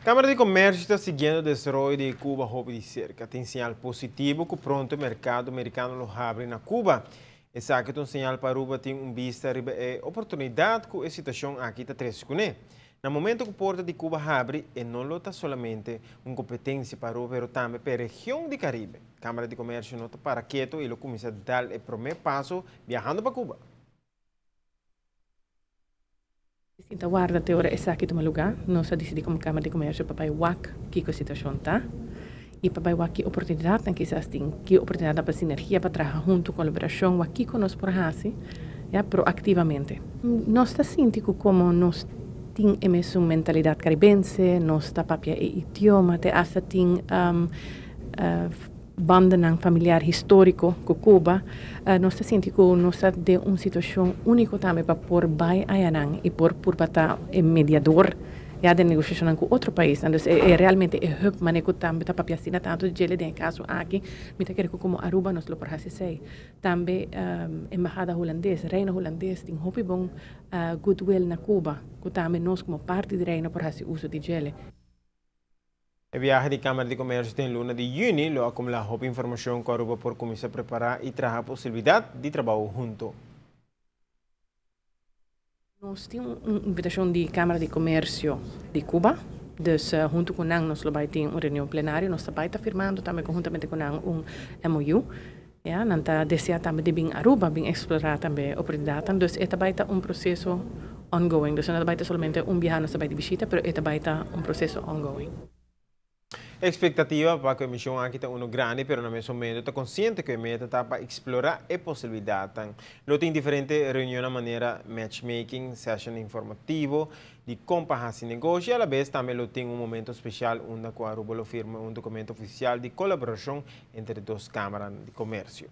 Câmara de Comércio está seguindo o desenvolvimento de Cuba roupa de cerca. Tem sinal positivo que pronto o mercado americano lo abre na Cuba. Esse aqui é um sinal para Cuba tem vista a oportunidade que a situação aqui está trazendo. No momento que a porta de Cuba abre, não está somente uma competência para Cuba, mas também para a região do Caribe. A Câmara de Comércio não está para quieto e começa a dar o primeiro passo viajando para Cuba. Então, guarda teora essa aqui toma lugar, nós decidimos como Câmara de Comércio para o WAC que a situação tá e para o WAC que oportunidade que se tem que oportunidade para sinergia para trabalhar junto colaboração aqui conosco por hasi já proativamente. Nós está sentindo como nós temos uma mentalidade caribense, nós está papia idioma, te hasta tem banden familiar histórico com Cuba, nós sentimos que nós de uma situação única também para por bai ayanang e por bata mediador já de negociação com outro país. Então é realmente é hub maneco também tá para assina tanto de ele de caso aqui, me tá querendo como Aruba nós lo por hasi sei. Também embajada holandesa, reino holandês tem hopi bom goodwill na Cuba, que também nós como parte do reino por hasi uso de gele. O viaje de Câmara de Comércio tem luna de junho, lo acumula a informação que a Aruba por começar a preparar e trazer a possibilidade de trabalho junto. Nós temos uma invitação de Câmara de Comércio de Cuba, dus junto com nós vamos ter uma reunião plenária, nós estamos firmando também conjuntamente com um MOU, ja, nanta deseja também de vir Aruba, vir explorar também a oportunidade, dus é também um processo ongoing, dus não é somente viaje, nós estamos de visita, mas é também um processo ongoing. A expectativa para que a missão aqui está grande, mas no mesmo momento está consciente que a meta está para explorar a possibilidade. Lo tem diferentes reuniões de maneira matchmaking, session informativo, de comparação de negócio, e a vez também lo tem momento especial onde a Aruba firma documento oficial de colaboração entre duas câmaras de comércio.